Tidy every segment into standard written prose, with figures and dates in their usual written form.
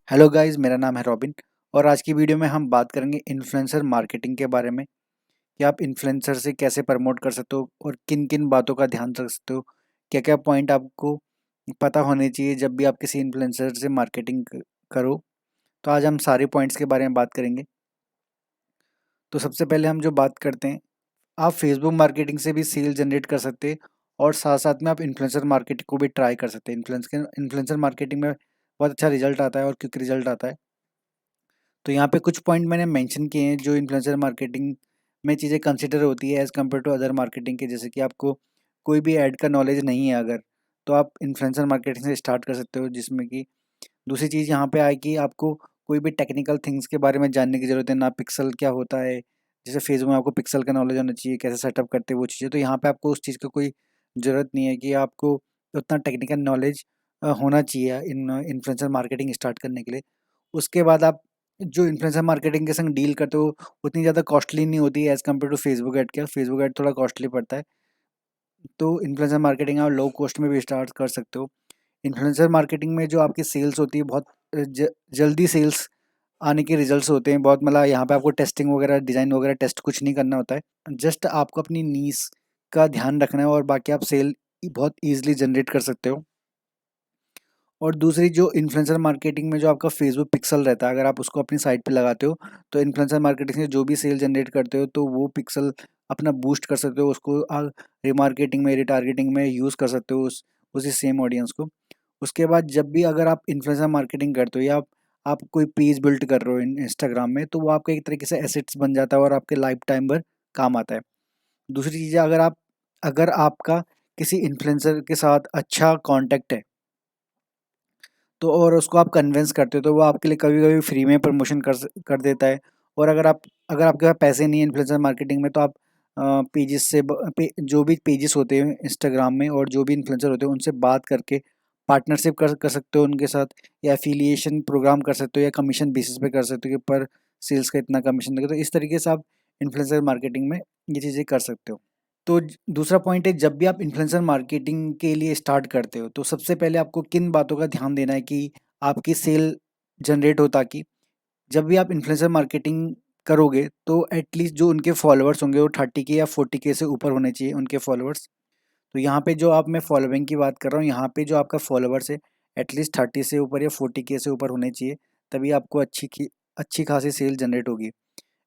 Hello guys, मेरा नाम है रॉबिन। और आज की वीडियो में हम बात करेंगे इन्फ्लुएंसर मार्केटिंग के बारे में कि आप इन्फ्लुएंसर से कैसे प्रमोट कर सकते हो और किन किन बातों का ध्यान रख सकते हो। क्या क्या पॉइंट आपको पता होने चाहिए जब भी आप किसी इन्फ्लुएंसर से मार्केटिंग करो। तो आज हम सारे पॉइंट्स के बारे में बात करेंगे। तो सबसे पहले हम जो बात करते हैं, आप फेसबुक मार्केटिंग से भी सेल जनरेट कर सकते हैं और साथ साथ में आप इन्फ्लुएंसर मार्केटिंग को भी ट्राई कर सकते हैं। इन्फ्लुएंसर मार्केटिंग में बहुत अच्छा रिजल्ट आता है और क्विक रिजल्ट आता है। तो यहाँ पे कुछ पॉइंट मैंने मेंशन किए हैं जो इन्फ्लुएंसर मार्केटिंग में चीज़ें कंसिडर होती है as compare to other marketing के। जैसे कि आपको कोई भी ऐड का नॉलेज नहीं है अगर, तो आप इन्फ्लुएंसर मार्केटिंग से स्टार्ट कर सकते हो। जिसमें कि दूसरी चीज़ यहाँ पे आए कि आपको कोई भी टेक्निकल थिंग्स के बारे में जानने की ज़रूरत है ना। पिक्सल क्या होता है, जैसे फेसबुक में आपको पिक्सल का नॉलेज होना चाहिए, कैसे सेटअप करते हैं वो चीज़ें। तो यहाँ पे आपको उस चीज़ का कोई ज़रूरत नहीं है कि आपको उतना टेक्निकल नॉलेज होना चाहिए इन इन्फ्लुएंसर मार्केटिंग स्टार्ट करने के लिए। उसके बाद आप जो इन्फ्लुएंसर मार्केटिंग के संग डील करते हो उतनी ज़्यादा कॉस्टली नहीं होती है as compare to Facebook ad. क्या फेसबुक ऐड थोड़ा कॉस्टली पड़ता है, तो इन्फ्लुएंसर मार्केटिंग आप लो कॉस्ट में भी स्टार्ट कर सकते हो। इन्फ्लुएंसर मार्केटिंग में जो आपकी सेल्स होती है बहुत जल्दी सेल्स आने के रिजल्ट्स होते हैं। बहुत मतलब यहाँ पे आपको टेस्टिंग वगैरह, डिज़ाइन वगैरह टेस्ट कुछ नहीं करना होता है। जस्ट आपको अपनी नीश का ध्यान रखना है और बाकी आप सेल बहुत ईजिली जनरेट कर सकते हो। और दूसरी जो इन्फ्लुएंसर मार्केटिंग में जो आपका फेसबुक पिक्सल रहता है, अगर आप उसको अपनी साइट पे लगाते हो तो इन्फ्लुएंसर मार्केटिंग से जो भी सेल जनरेट करते हो तो वो पिक्सल अपना बूस्ट कर सकते हो। उसको रिमार्केटिंग में, रिटारगेटिंग में यूज़ कर सकते हो उसी सेम ऑडियंस को। उसके बाद जब भी अगर आप इन्फ्लुएंसर मार्केटिंग करते हो या आप कोई पेज बिल्ड कर रहे हो इंस्टाग्राम में, तो वो आपका एक तरीके से एसेट्स बन जाता है और आपके लाइफ टाइम भर काम आता है। दूसरी चीज़ है, अगर आपका किसी इन्फ्लुएंसर के साथ अच्छा कॉन्टैक्ट है तो और उसको आप कन्विंस करते हो तो वो आपके लिए कभी-कभी फ्री में प्रमोशन कर देता है। और अगर आपके पास पैसे नहीं है इन्फ्लुएंसर मार्केटिंग में, तो आप पेजेस से जो भी पेजेस होते हैं इंस्टाग्राम में और जो भी इन्फ्लुएंसर होते हैं उनसे बात करके पार्टनरशिप कर सकते हो उनके साथ, या एफिलिएशन प्रोग्राम कर सकते हो, या कमीशन बेसिस पे कर सकते हो कि पर सेल्स का इतना कमीशन देगा। तो इस तरीके से आप इन्फ्लुएंसर मार्केटिंग में ये चीज़ें कर सकते हो। तो दूसरा पॉइंट है, जब भी आप इन्फ्लुएंसर मार्केटिंग के लिए स्टार्ट करते हो तो सबसे पहले आपको किन बातों का ध्यान देना है कि आपकी सेल जनरेट हो, ताकि जब भी आप इन्फ्लुएंसर मार्केटिंग करोगे तो एटलीस्ट जो उनके फॉलोअर्स होंगे वो 30K या 40K से ऊपर होने चाहिए उनके फॉलोअर्स। तो यहाँ पे जो आप मैं फॉलोइंग की बात कर रहा हूँ, यहाँ पे जो आपका फॉलोअर्स है एटलीस्ट 30 से ऊपर या 40K से ऊपर होने चाहिए, तभी आपको अच्छी खासी सेल जनरेट होगी।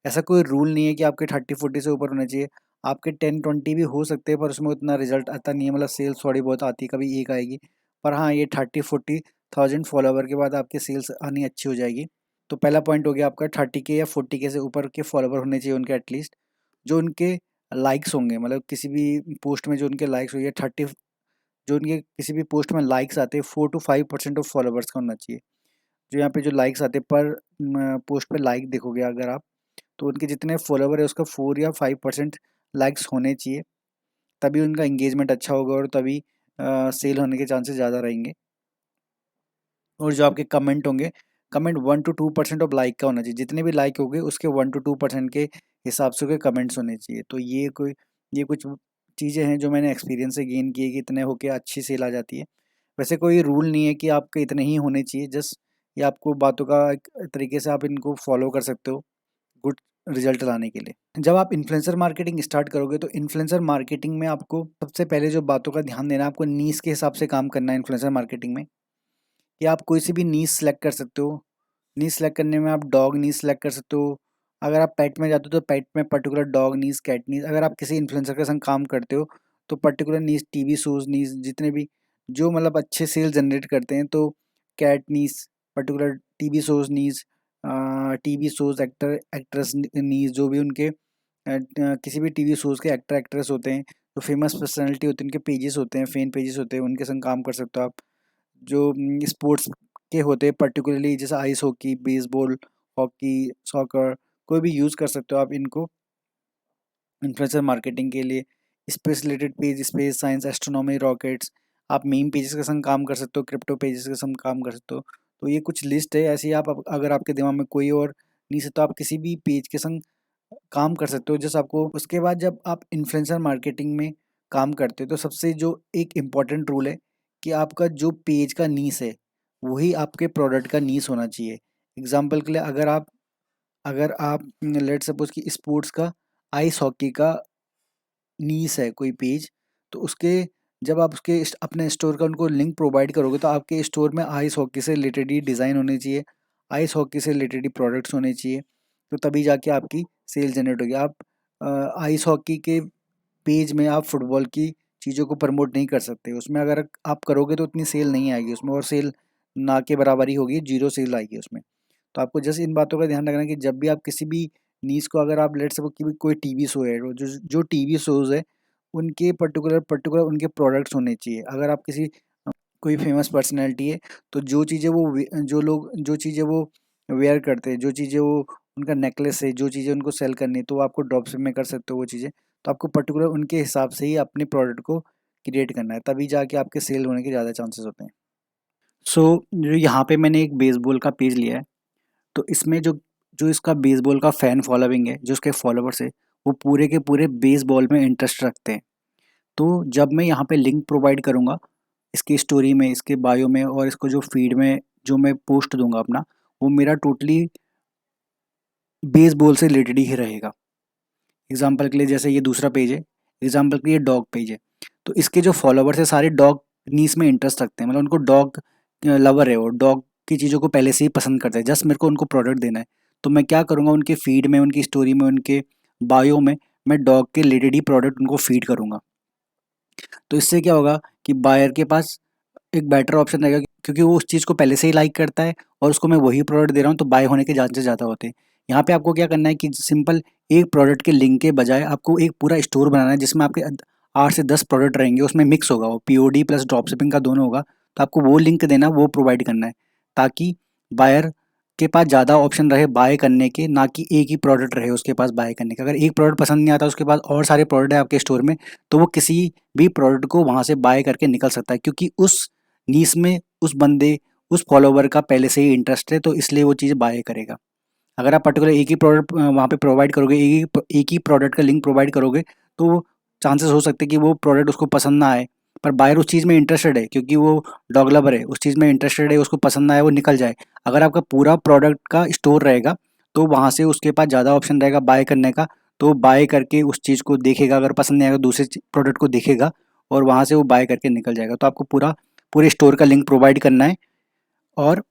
ऐसा कोई रूल नहीं है कि आपके 30-40 से ऊपर होने चाहिए। आपके 10-20 भी हो सकते हैं पर उसमें उतना रिजल्ट आता नहीं है, मतलब सेल्स थोड़ी बहुत आती है, कभी एक आएगी। पर हाँ, ये 30-40 थाउजेंड फॉलोवर के बाद आपकी सेल्स आनी अच्छी हो जाएगी। तो पहला पॉइंट हो गया आपका, 30K या 40K से ऊपर के फॉलोवर होने चाहिए उनके एटलीस्ट। जो उनके लाइक्स होंगे, मतलब किसी भी पोस्ट में जो उनके लाइक्स हुई है 30, जो उनके किसी भी पोस्ट में लाइक्स आते हैं 4 to 5% ऑफ फॉलोवर्स का होना चाहिए। जो यहाँ पे जो लाइक्स आते हैं पर पोस्ट पे लाइक देखोगे अगर आप, तो उनके जितने फॉलोवर है उसका 4 या 5% लाइक्स होने चाहिए, तभी उनका एंगेजमेंट अच्छा होगा और तभी सेल होने के चांसेस ज़्यादा रहेंगे। और जो आपके कमेंट होंगे, कमेंट 1 to 2% ऑफ लाइक का होना चाहिए। जितने भी लाइक होंगे उसके 1 to 2% के हिसाब से कमेंट्स होने चाहिए। तो ये कुछ चीज़ें हैं जो मैंने एक्सपीरियंस से गेन की है कि इतने होके अच्छी सेल आ जाती है। वैसे कोई रूल नहीं है कि आपके इतने ही होने चाहिए, जस्ट ये आपको बातों का एक तरीके से आप इनको फॉलो कर सकते हो गुड रिजल्ट लाने के लिए। जब आप इन्फ्लुएंसर मार्केटिंग स्टार्ट करोगे तो इन्फ्लुएंसर मार्केटिंग में आपको सबसे पहले जो बातों का ध्यान देना है, आपको नीश के हिसाब से काम करना है इन्फ्लुएंसर मार्केटिंग में। कि आप कोई सी भी नीश सेलेक्ट कर सकते हो। नीश सेलेक्ट करने में आप डॉग नीश सेलेक्ट कर सकते हो। अगर आप पेट में जाते हो तो पेट में पर्टिकुलर डॉग नीश, कैट नीश। अगर आप किसी इन्फ्लुएंसर के संग काम करते हो तो पर्टिकुलर नीश, टीवी शोज नीश, जितने भी जो मतलब अच्छे सेल जनरेट करते हैं, तो कैट नीश, पर्टिकुलर टीवी शोज नीश, टीवी शोज एक्टर एक्ट्रेस नीश, जो भी उनके किसी भी टीवी शोज के एक्टर एक्ट्रेस होते हैं, जो फेमस पर्सनैलिटी होती है, उनके पेजेस होते हैं, फैन पेजेस होते हैं, उनके संग काम कर सकते हो आप। जो स्पोर्ट्स के होते हैं पर्टिकुलरली, जैसे ice hockey, baseball, hockey, soccer, कोई भी यूज़ कर सकते हो आप इनको इन्फ्लुएंसर मार्केटिंग के लिए। Space related page, space science, astronomy, rockets, आप मीम पेजेस के संग काम कर सकते हो, क्रिप्टो पेजेस के संग काम कर सकते हो। तो ये कुछ लिस्ट है ऐसी। आप अगर आपके दिमाग में कोई और नहीं है तो आप किसी भी पेज के संग काम कर सकते हो जैसे आपको। उसके बाद जब आप इन्फ्लुएंसर मार्केटिंग में काम करते हो तो सबसे जो एक इम्पॉर्टेंट रूल है कि आपका जो पेज का नीश है वही आपके प्रोडक्ट का नीश होना चाहिए। एग्जाम्पल के लिए अगर आप लेट सपोज कि स्पोर्ट्स का, आइस हॉकी का नीश है कोई पेज, तो उसके जब आप उसके अपने स्टोर का उनको लिंक प्रोवाइड करोगे तो आपके स्टोर में आइस हॉकी से रिलेटेड ही डिज़ाइन होने चाहिए, आइस हॉकी से रिलेटेड ही प्रोडक्ट्स होने चाहिए, तो तभी जाके आपकी सेल जनरेट होगी। आप आइस हॉकी के पेज में आप फुटबॉल की चीज़ों को प्रमोट नहीं कर सकते, उसमें अगर आप करोगे तो उतनी सेल नहीं आएगी उसमें, और सेल ना के बराबर ही होगी, जीरो सेल आएगी उसमें। तो आपको जस्ट इन बातों का ध्यान रखना है कि जब भी आप किसी भी नीश को, अगर आप लेट सपोज कि भी कोई टीवी शो है, जो जो टीवी शोज़ है उनके पर्टिकुलर उनके प्रोडक्ट्स होने चाहिए। अगर आप किसी कोई फेमस पर्सनैलिटी है तो जो चीज़ें वो जो लोग जो चीज़ें वो वेयर करते हैं, जो चीज़ें वो उनका नेकलेस है, जो चीज़ें उनको सेल करनी है, तो वो आपको ड्रॉप शिप में कर सकते हो वो चीज़ें। तो आपको पर्टिकुलर उनके हिसाब से ही अपने प्रोडक्ट को क्रिएट करना है, तभी जाके आपके सेल होने के ज़्यादा चांसेस होते हैं। सो जो यहाँ पे मैंने एक बेसबॉल का पेज लिया है, तो इसमें जो जो इसका बेसबॉल का फ़ैन फॉलोइंग है, जो उसके फॉलोवर्स है, वो पूरे के पूरे बेसबॉल में इंटरेस्ट रखते हैं। तो जब मैं यहाँ पे लिंक प्रोवाइड करूँगा, इसकी स्टोरी में, इसके बायो में, और इसको जो फीड में जो मैं पोस्ट दूँगा अपना, वो मेरा टोटली बेसबॉल से रिलेटेड ही रहेगा। एग्ज़ाम्पल के लिए जैसे ये दूसरा पेज है, एग्ज़ाम्पल के लिए डॉग पेज है, तो इसके जो फॉलोवर्स हैं सारे डॉग नीस में इंटरेस्ट रखते हैं, मतलब उनको डॉग लवर है, वो डॉग की चीज़ों को पहले से ही पसंद करते हैं, जस्ट मेरे को उनको प्रोडक्ट देना है। तो मैं क्या करूँगा, उनके फीड में, उनकी स्टोरी में, उनके बायो में मैं डॉग के रिलेटेड ही प्रोडक्ट उनको फीड करूँगा। तो इससे क्या होगा कि बायर के पास एक बेटर ऑप्शन रहेगा, क्योंकि वो उस चीज़ को पहले से ही लाइक करता है और उसको मैं वही प्रोडक्ट दे रहा हूँ, तो बाय होने के चांसेस ज़्यादा होते हैं। यहाँ पे आपको क्या करना है कि सिंपल एक प्रोडक्ट के लिंक के बजाय आपको एक पूरा स्टोर बनाना है, जिसमें आपके 8 से 10 प्रोडक्ट रहेंगे, उसमें मिक्स होगा, वो पीओडी प्लस ड्रॉप शिपिंग का दोनों होगा। तो आपको वो लिंक देना, वो प्रोवाइड करना है, ताकि बायर के पास ज़्यादा ऑप्शन रहे बाय करने के, ना कि एक ही प्रोडक्ट रहे उसके पास बाय करने का। अगर एक प्रोडक्ट पसंद नहीं आता, उसके पास और सारे प्रोडक्ट है आपके स्टोर में, तो वो किसी भी प्रोडक्ट को वहाँ से बाय करके निकल सकता है, क्योंकि उस नीश में उस बंदे, उस फॉलोवर का पहले से ही इंटरेस्ट है, तो इसलिए वो चीज़ बाय करेगा। अगर आप पर्टिकुलर एक ही प्रोडक्ट वहाँ पे प्रोवाइड करोगे, एक ही प्रोडक्ट का लिंक प्रोवाइड करोगे, तो चांसेस हो सकते हैं कि वो प्रोडक्ट उसको पसंद ना आए, पर बायर उस चीज़ में इंटरेस्टेड है, क्योंकि वो डॉग लवर है, उस चीज़ में इंटरेस्टेड है, उसको पसंद ना आए वो निकल जाए। अगर आपका पूरा प्रोडक्ट का स्टोर रहेगा, तो वहाँ से उसके पास ज़्यादा ऑप्शन रहेगा बाय करने का, तो बाय करके उस चीज़ को देखेगा, अगर पसंद नहीं आएगा दूसरे प्रोडक्ट को देखेगा, और वहाँ से वो बाय करके निकल जाएगा। तो आपको पूरे स्टोर का लिंक प्रोवाइड करना है, और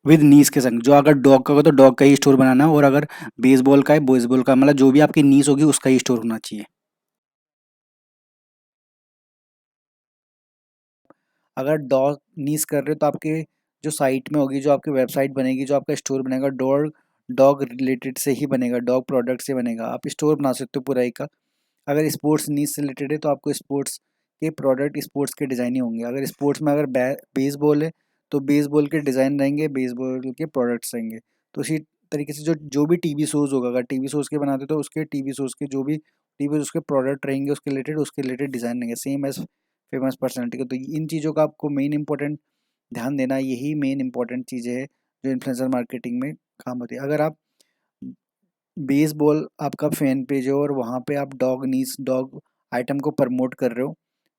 विद नीस के संग, जो अगर डॉग का होगा तो डॉग का ही स्टोर बनाना है, और अगर बेसबॉल का है बेसबॉल का, मतलब जो भी आपकी नीस होगी उसका ही स्टोर होना चाहिए। अगर डॉग नीस कर रहे हो तो आपके जो साइट में होगी, जो आपकी वेबसाइट बनेगी, जो आपका स्टोर बनेगा, डॉग डॉग रिलेटेड से ही बनेगा, डॉग प्रोडक्ट से बनेगा। आप स्टोर बना सकते हो पूरा एक का। अगर स्पोर्ट्स नीश से रिलेटेड है तो आपको स्पोर्ट्स के प्रोडक्ट, स्पोर्ट्स के डिज़ाइन ही होंगे। अगर स्पोर्ट्स में अगर बेसबॉल है तो बेसबॉल के डिज़ाइन रहेंगे, बेसबॉल के प्रोडक्ट्स रहेंगे। तो इसी तरीके से जो जो भी टीवी शोज़ होगा, अगर टीवी शोज़ के बनाते हो तो उसके टीवी शोज़ के जो भी टीवी उसके प्रोडक्ट रहेंगे, उसके रिलेटेड डिज़ाइन रहेंगे, सेम एज फेमस पर्सनैलिटी के। तो इन चीज़ों का आपको मेन इंपॉर्टेंट ध्यान देना, यही मेन इंपॉर्टेंट चीज़ें हैं जो इन्फ्लुएंसर मार्केटिंग में काम होती है। अगर आप बेसबॉल आपका फैन पेज है और वहाँ पे आप डॉग आइटम को प्रमोट कर रहे हो,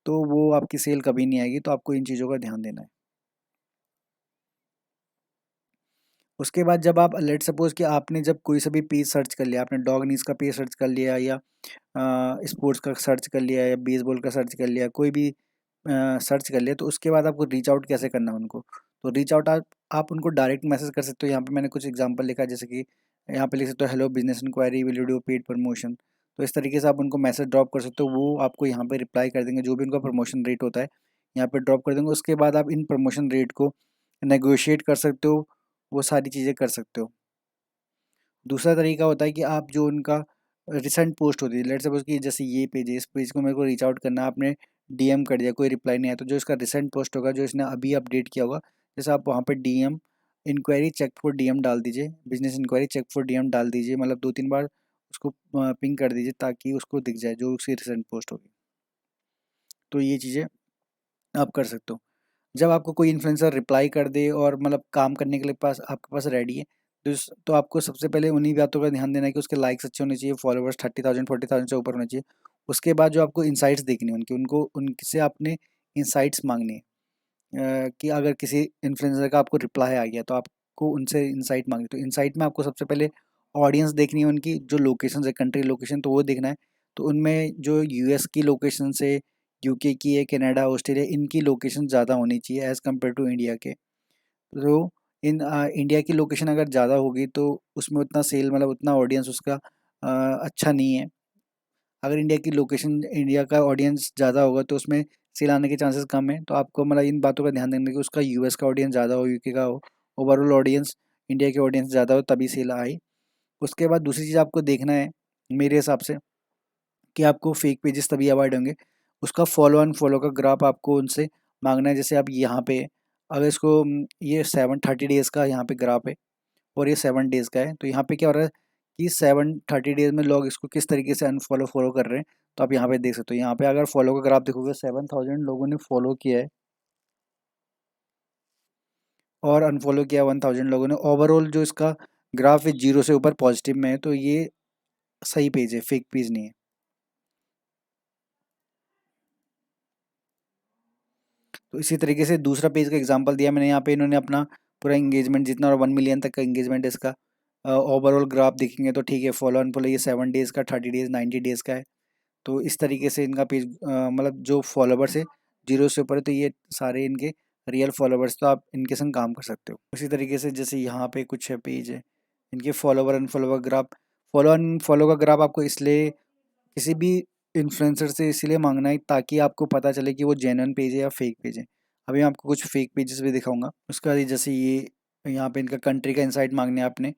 तो वो आपकी सेल कभी नहीं आएगी, तो आपको इन चीज़ों का ध्यान देना है। उसके बाद जब आप लेट सपोज कि आपने जब कोई सा भी पेज सर्च कर लिया, आपने डॉग नीज का पेज सर्च कर लिया, या स्पोर्ट्स का सर्च कर लिया, या बेसबॉल का सर्च कर लिया, कोई भी सर्च कर लिया, तो उसके बाद आपको रीच आउट कैसे करना है उनको। तो रीच आउट आप उनको डायरेक्ट मैसेज कर सकते हो। यहाँ पे मैंने कुछ एग्जांपल लिखा है, जैसे कि यहाँ पे लिख सकते हो, hello business inquiry, will you do paid promotion. तो इस तरीके से आप उनको मैसेज ड्रॉप कर सकते हो, वो आपको यहाँ पे रिप्लाई कर देंगे, जो भी उनका प्रमोशन रेट होता है यहाँ पे ड्रॉप कर देंगे। उसके बाद आप इन प्रमोशन रेट को नेगोशिएट कर सकते हो, वो सारी चीज़ें कर सकते हो। दूसरा तरीका होता है कि आप जो उनका रिसेंट पोस्ट होती है, लेट्स सपोज कि जैसे ये पेज है, इस पेज को मेरे को रीच आउट करना है, आपने डीएम कर दिया, कोई रिप्लाई नहीं आया, तो जो इसका रिसेंट पोस्ट होगा, जो इसने अभी अपडेट किया होगा, जैसे आप वहाँ पे DM inquiry check for DM डाल दीजिए, business inquiry check for DM डाल दीजिए, मतलब 2-3 बार उसको पिंग कर दीजिए, ताकि उसको दिख जाए जो उसकी रिसेंट पोस्ट होगी। तो ये चीज़ें आप कर सकते हो। जब आपको कोई इन्फ्लुएंसर रिप्लाई कर दे और मतलब काम करने के लिए आपके पास रेडी है, तो आपको सबसे पहले उन्हीं बातों का ध्यान देना है कि उसके लाइक्स अच्छे होने चाहिए, फॉलोवर्स 30,000 40,000 से ऊपर होने चाहिए। उसके बाद जो आपको इनसाइट्स देखनी है उनकी, उनको उनसे आपने इनसाइट्स मांगनी है। कि अगर किसी इन्फ्लुएंसर का आपको रिप्लाई आ गया तो आपको उनसे इंसाइट मांगी, तो इंसाइट में आपको सबसे पहले ऑडियंस देखनी है, उनकी जो लोकेशन है, कंट्री लोकेशन, तो वो देखना है। तो उनमें जो यूएस की लोकेशन से, यूके की है, कनाडा, ऑस्ट्रेलिया, इनकी लोकेशन ज़्यादा होनी चाहिए एज़ कम्पेयर टू इंडिया के। तो इंडिया की लोकेशन अगर ज़्यादा होगी तो उसमें उतना सेल, मतलब उतना ऑडियंस उसका अच्छा नहीं है। अगर इंडिया का ऑडियंस ज़्यादा होगा तो उसमें सेल आने के चांसेस कम है। तो आपको मतलब इन बातों का ध्यान देना कि उसका यूएस का ऑडियंस ज़्यादा हो, यूके का हो, ओवरऑल ऑडियंस इंडिया के ऑडियंस ज़्यादा हो, तभी सेल आए। उसके बाद दूसरी चीज़ आपको देखना है मेरे हिसाब से कि आपको फेक पेजेस तभी अवॉइड होंगे, उसका फॉलो अनफॉलो का ग्राफ आपको उनसे मांगना है। जैसे आप यहाँ पे अगर इसको ये 730 डेज़ का यहाँ पे ग्राफ है और ये 7 डेज़ का है, तो यहाँ पे क्या हो रहा है कि 730 डेज़ में लोग इसको किस तरीके से अनफॉलो फॉलो कर रहे हैं। तो आप यहाँ पे देख सकते हो, यहाँ पे अगर फॉलो का ग्राफ देखोगे 7000 लोगों ने फॉलो किया है और अनफॉलो किया 1000 लोगों ने। ओवरऑल जो इसका ग्राफ है 0 से ऊपर पॉजिटिव में है, तो ये सही पेज है, फेक पेज नहीं है। तो इसी तरीके से दूसरा पेज का एग्जांपल दिया मैंने, यहाँ पे इन्होंने अपना पूरा इंगेजमेंट जितना, और 1 मिलियन तक का इंगेजमेंट है इसका। ओवरऑल ग्राफ देखेंगे तो ठीक है, फॉलो अन फॉलो ये 7 डेज़ का, 30 डेज़, 90 डेज़ का है। तो इस तरीके से इनका पेज मतलब जो फॉलोवर्स है 0 से ऊपर है, तो ये सारे इनके रियल फॉलोवर्स, तो आप इनके संग काम कर सकते हो। उसी तरीके से जैसे यहाँ पे कुछ है पेज है, इनके फॉलोवर अनफॉलोवर ग्राफ। फॉलो अनफॉलो का ग्राफ आपको इसलिए किसी भी इन्फ्लुएंसर से इसलिए मांगना है ताकि आपको पता चले कि वो जेन्युइन पेज है या फेक पेज है। अभी मैं आपको कुछ फेक पेजेस भी दिखाऊंगा। उसका जैसे ये यहाँ पे इनका कंट्री का इंसाइट मांगने हैं आपने,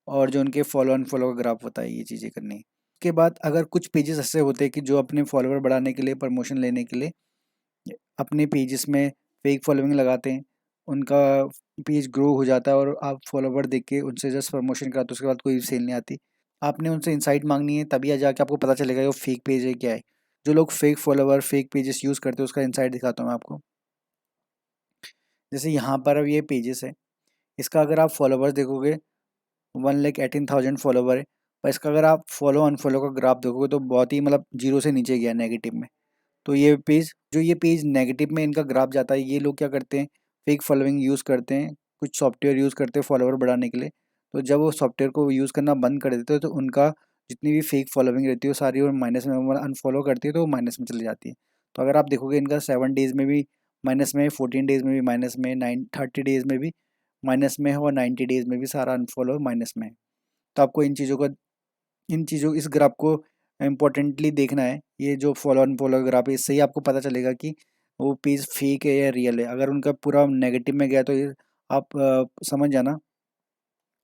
और जो उनके फॉलो अनफॉलो का ग्राफ होता है, ये चीज़ें करनी है। उसके बाद अगर कुछ पेजेस ऐसे होते हैं कि जो अपने फॉलोवर बढ़ाने के लिए, प्रमोशन लेने के लिए अपने पेजेस में फेक फॉलोइंग लगाते हैं, उनका पेज ग्रो हो जाता है और आप फॉलोवर देख के उनसे जस्ट प्रमोशन कराते हो, उसके बाद कोई सेल नहीं आती। आपने उनसे इंसाइट मांगनी है, तभी जाके आपको पता चलेगा वो फेक पेज है क्या है। जो लोग fake follower, fake pages use करते हैं, उसका इंसाइट दिखाता हूँ मैं आपको। जैसे यहाँ पर अब ये पेजेस है, इसका अगर आप फॉलोवर्स देखोगे 1,18,000 फॉलोवर है, पर इसका अगर आप फॉलो अनफॉलो का ग्राफ देखोगे तो बहुत ही मतलब 0 से नीचे गया नेगेटिव में। तो ये पेज नेगेटिव में इनका ग्राफ जाता है। ये लोग क्या करते हैं, फेक फॉलोइंग यूज़ करते हैं, कुछ सॉफ्टवेयर यूज़ करते हैं फॉलोवर बढ़ाने के लिए। तो जब वो सॉफ्टवेयर को यूज़ करना बंद कर देते हैं तो उनका जितनी भी फेक फॉलोइंग रहती है वो सारी और माइनस में, अनफॉलो करती है तो वो माइनस में चली जाती है। तो अगर आप देखोगे इनका 7 डेज़ में भी माइनस में, 14 डेज़ में भी माइनस में, 30 डेज़ में भी माइनस में है, और 90 डेज़ में भी सारा अनफॉलो माइनस में है। तो आपको इन चीज़ों इस ग्राफ को इम्पोर्टेंटली देखना है। ये जो फॉलो अनफॉलो ग्राफ है, इससे ही आपको पता चलेगा कि वो पेज फेक है या रियल है। अगर उनका पूरा नेगेटिव में गया तो ये आप समझ जाना,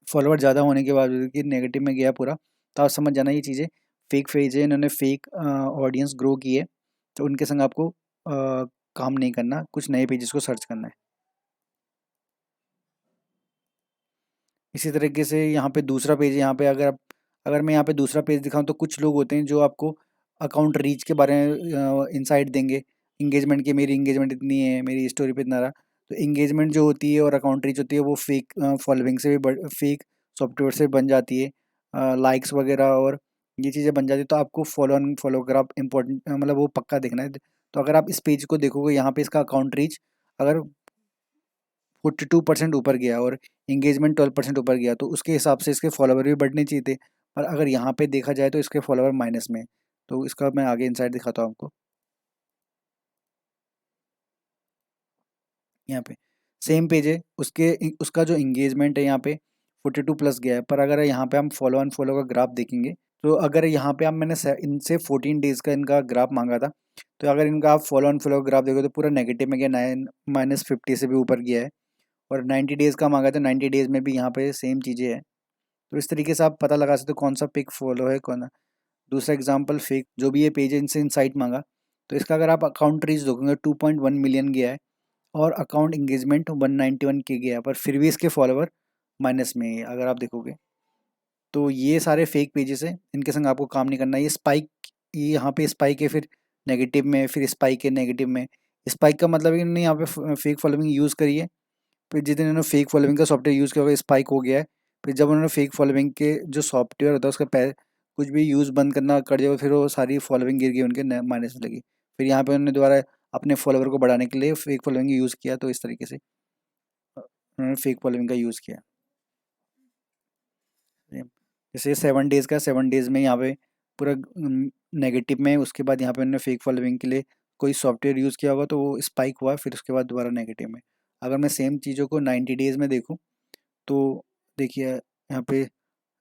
फॉलोवर ज़्यादा होने के बावजूद कि नेगेटिव में गया पूरा, तो आप समझ जाना ये चीज़ें फेक पेज है, इन्होंने फेक ऑडियंस ग्रो की है। तो उनके संग आपको काम नहीं करना, कुछ नए पेजेस को सर्च करना है। इसी तरीके से यहाँ पे दूसरा पेज है, यहाँ पे अगर मैं यहाँ पे दूसरा पेज दिखाऊँ तो कुछ लोग होते हैं जो आपको अकाउंट रीच के बारे में इंसाइट देंगे, इंगेजमेंट की, मेरी इंगेजमेंट इतनी है, मेरी स्टोरी पे इतना रहा। तो इंगेजमेंट जो होती है और अकाउंट रीच होती है वो फेक फॉलोइंग से भी फेक सॉफ्टवेयर से बन जाती है, लाइक्स वगैरह और ये चीज़ें बन जाती है। तो आपको फॉलो अनफॉलो अगर आप इम्पोर्टेंट मतलब वो पक्का देखना है। तो अगर आप इस पेज को देखोगे, यहाँ पे इसका अकाउंट रीच अगर 42% ऊपर गया और इंगेजमेंट 12% ऊपर गया, तो उसके हिसाब से इसके फॉलोवर भी बढ़ने चाहिए थे। पर अगर यहाँ पे देखा जाए तो इसके फॉलोवर माइनस में। तो इसका मैं आगे इनसाइट दिखाता हूँ आपको। यहाँ पे सेम पेज है, उसका जो इंगेजमेंट है यहाँ पे 42 प्लस गया है। पर अगर यहाँ पे हम फॉलो अनफॉलो का ग्राफ देखेंगे, तो अगर यहाँ पे हम मैंने इनसे 14 डेज़ का इनका ग्राफ मांगा था, तो अगर इनका आप फॉलो अनफॉलो का ग्राफ देखो तो पूरा नेगेटिव में गया, -50 से भी ऊपर गया है। और 90 डेज़ का मांगा था, 90 डेज़ में भी यहाँ पे सेम चीज़ें हैं। तो इस तरीके से आप पता लगा सकते हो कौन सा पिक फॉलो है, कौन। दूसरा एग्जांपल फेक जो भी ये पेज है, इनसे इंसाइट मांगा, तो इसका अगर आप अकाउंट रीच देखोगे 2.1 मिलियन गया है और अकाउंट इंगेजमेंट 191 के गया है, पर फिर भी इसके फॉलोवर माइनस में है अगर आप देखोगे। तो ये सारे फेक पेजेस हैं, इनके संग आपको काम नहीं करना। ये यहाँ पे स्पाइक है, फिर नेगेटिव में, फिर स्पाइक है नेगेटिव में। स्पाइक का मतलब है कि इन्होंने यहाँ पे फेक फॉलोइंग यूज़ करी है, फिर जिस दिन इन्होंने फेक फॉलोइंग का सॉफ्टवेयर यूज़ किया होगा स्पाइक हो गया है। फिर जब उन्होंने फेक फॉलोइंग के जो सॉफ्टवेयर होता है उसका कुछ भी यूज़ बंद करना कर दिया, फिर वो सारी फॉलोइंग गिर गई उनके, माइनस में लगी। फिर यहाँ पे उन्होंने दोबारा अपने फॉलोवर को बढ़ाने के लिए फेक फॉलोइंग यूज़ किया, तो इस तरीके से उन्होंने फेक फॉलोइंग का यूज़ किया। जैसे 7 डेज़ का, 7 डेज़ में यहाँ पे पूरा नेगेटिव में, उसके बाद यहाँ पे उन्होंने फेक फॉलोइंग के लिए कोई सॉफ्टवेयर यूज़ किया होगा तो वो स्पाइक हुआ, फिर उसके बाद दोबारा नेगेटिव में। अगर मैं सेम चीज़ों को 90 डेज़ में देखूँ तो देखिए यहाँ पे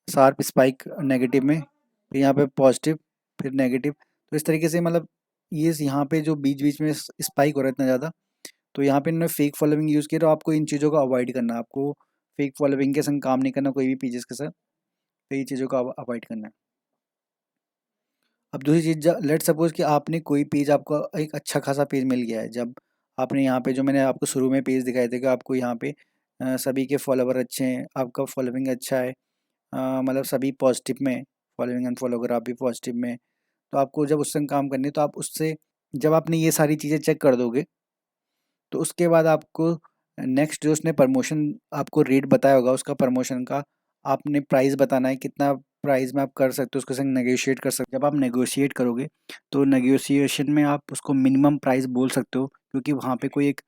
शार्प स्पाइक नेगेटिव में, फिर यहाँ पे पॉजिटिव, फिर नेगेटिव। तो इस तरीके से मतलब ये यहाँ पे जो बीच बीच में स्पाइक हो रहा है इतना ज़्यादा, तो यहाँ पे इन्होंने फेक फॉलोइंग यूज़ किया। तो आपको इन चीज़ों को अवॉइड करना है, आपको फेक फॉलोइंग के संग काम नहीं करना कोई भी पेजेस के साथ, तो ये चीज़ों को अवॉइड करना है। अब दूसरी चीज़, लेट सपोज कि आपने कोई पेज, आपको एक अच्छा खासा पेज मिल गया है, जब आपने यहाँ पे जो मैंने आपको शुरू में पेज दिखाए थे कि आपको यहाँ पे सभी के फॉलोवर अच्छे हैं, आपका फॉलोइंग अच्छा है, मतलब सभी पॉजिटिव में, फॉलोइंग एंड फॉलोग्राफ भी पॉजिटिव में, तो आपको जब उससे काम करनी है तो आप उससे, जब आपने ये सारी चीज़ें चेक कर दोगे तो उसके बाद आपको नेक्स्ट जो उसने प्रमोशन आपको रेट बताया होगा उसका, प्रमोशन का आपने प्राइस बताना है, कितना प्राइस में आप कर सकते हो, उसके संग नेगोशिएट कर सकते हो। जब आप नेगोशिएट करोगे तो नेगोशिएशन में आप उसको मिनिमम प्राइस बोल सकते हो, क्योंकि वहाँ पे कोई एक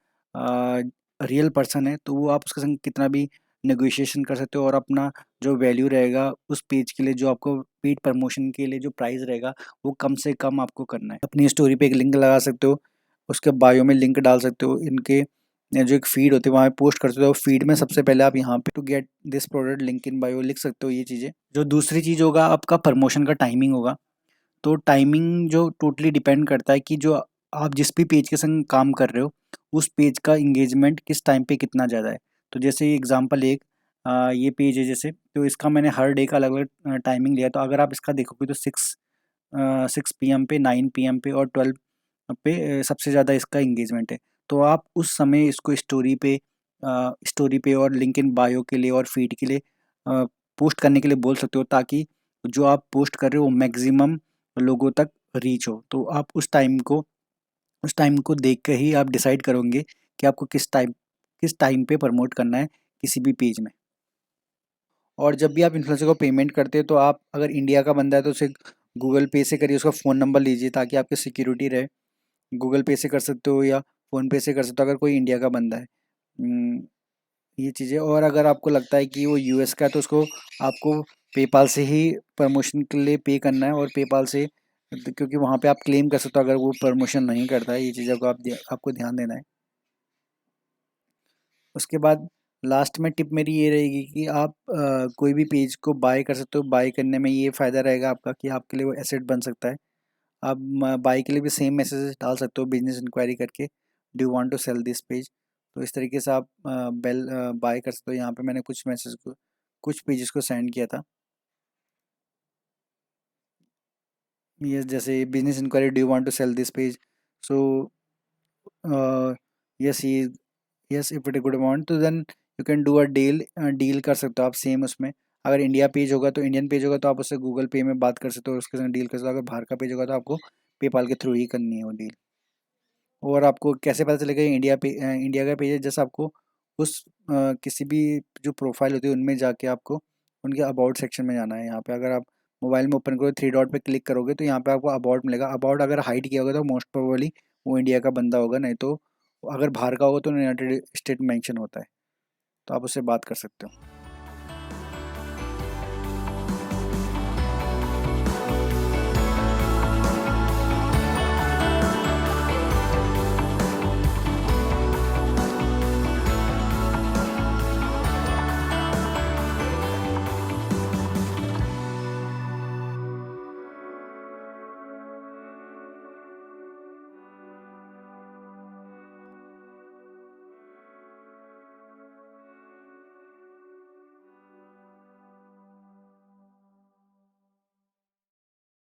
रियल पर्सन है, तो वो आप उसके संग कितना भी नेगोशिएशन कर सकते हो, और अपना जो वैल्यू रहेगा उस पेज के लिए, जो आपको पेड प्रमोशन के लिए जो प्राइस रहेगा वो कम से कम आपको करना है। अपनी स्टोरी पे एक लिंक लगा सकते हो, उसके बायो में लिंक डाल सकते हो, इनके जो एक फीड होती है वहाँ पे पोस्ट कर सकते हो। फीड में सबसे पहले आप यहाँ पे to get this product link in bio लिख सकते हो ये चीज़ें। जो दूसरी चीज़ होगा आपका प्रमोशन का टाइमिंग होगा, तो टाइमिंग जो टोटली डिपेंड करता है कि जो आप जिस भी पेज के संग काम कर रहे हो उस पेज का इंगेजमेंट किस टाइम पे कितना ज़्यादा है। तो जैसे एग्जांपल एक ये पेज है जैसे, तो इसका मैंने हर डे का अलग अलग टाइमिंग लिया, तो अगर आप इसका देखोगे तो 6 PM पे, 9 PM पे और 12 पे सबसे ज़्यादा इसका इंगेजमेंट है। तो आप उस समय इसको स्टोरी पे और लिंक इन बायो के लिए और फीड के लिए पोस्ट करने के लिए बोल सकते हो, ताकि जो आप पोस्ट कर रहे हो मैक्सिमम लोगों तक रीच हो। तो आप उस टाइम को देख के ही आप डिसाइड करोगे कि आपको किस टाइम पे प्रमोट करना है किसी भी पेज में। और जब भी आप इन्फ्लुएंसर को पेमेंट करते हो तो आप अगर इंडिया का बंदा है तो उसे गूगल पे से करिए, उसका फ़ोन नंबर लीजिए ताकि आपकी सिक्योरिटी रहे। गूगल पे से कर सकते हो या फ़ोन पे से कर सकते हो अगर कोई इंडिया का बंदा है। ये चीज़ें, और अगर आपको लगता है कि वो यूएस का है तो उसको आपको पेपाल से ही प्रमोशन के लिए पे करना है, और पेपाल से, क्योंकि वहाँ पे आप क्लेम कर सकते हो अगर वो प्रमोशन नहीं करता है। ये चीज़ों को आपको ध्यान देना है। उसके बाद लास्ट में टिप मेरी ये रहेगी कि आप कोई भी पेज को बाय कर सकते हो। बाय करने में ये फ़ायदा रहेगा आपका कि आपके लिए वो एसेट बन सकता है। आप बाय के लिए भी सेम मैसेज डाल सकते हो बिजनेस इंक्वायरी करके, do you want to sell this page. तो इस तरीके से आप बाय कर सकते हो। यहाँ पे मैंने कुछ पेजेस को सेंड किया था। ये जैसे business inquiry, do you want to sell this page, so yes he, yes if it good amount, तो then you can do a deal कर सकते हो आप सेम उसमें। अगर इंडिया पेज होगा तो इंडियन पेज होगा तो आप उससे गूगल पे में बात कर सकते हो, उसके साथ डील कर सकते हो। अगर बाहर का पेज होगा तो आपको पेपाल के थ्रू ही करनी है वो डील। और आपको कैसे पता चलेगा ये इंडिया का पेज है, जैसे आपको उस किसी भी जो प्रोफाइल होती है उनमें जाके आपको उनके अबाउट सेक्शन में जाना है। यहाँ पे अगर आप मोबाइल में ओपन करो, थ्री डॉट पे क्लिक करोगे तो यहाँ पे आपको अबाउट मिलेगा। अबाउट अगर हाइड किया होगा तो मोस्ट प्रोबेबली वो इंडिया का बंदा होगा, नहीं तो अगर बाहर का होगा तो यूनाइटेड स्टेट मेंशन होता है, तो आप उससे बात कर सकते हो।